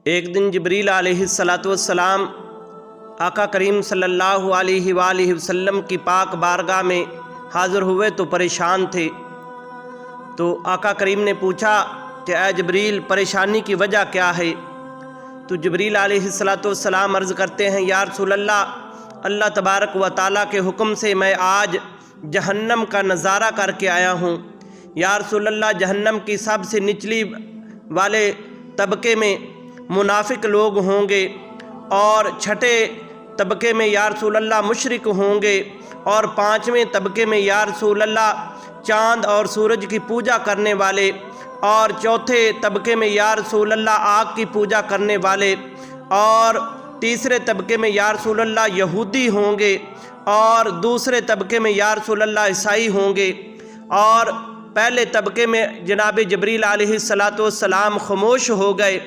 ایک دن جبریل علیہ السلام آقا کریم صلی اللہ علیہ وآلہ وسلم کی پاک بارگاہ میں حاضر ہوئے تو پریشان تھے۔ تو آقا کریم نے پوچھا کہ اے جبریل، پریشانی کی وجہ کیا ہے؟ تو جبریل علیہ السلام عرض کرتے ہیں، یا رسول اللہ، اللہ تبارک و تعالیٰ کے حکم سے میں آج جہنم کا نظارہ کر کے آیا ہوں۔ یا رسول اللہ، جہنم کی سب سے نچلی والے طبقے میں منافق لوگ ہوں گے، اور چھٹے طبقے میں یا رسول اللہ مشرک ہوں گے، اور پانچویں طبقے میں یا رسول اللہ چاند اور سورج کی پوجا کرنے والے، اور چوتھے طبقے میں یا رسول اللہ آگ کی پوجا کرنے والے، اور تیسرے طبقے میں یا رسول اللہ یہودی ہوں گے، اور دوسرے طبقے میں یا رسول اللہ عیسائی ہوں گے۔ اور پہلے طبقے میں جناب جبریل علیہ السلام خاموش ہو گئے،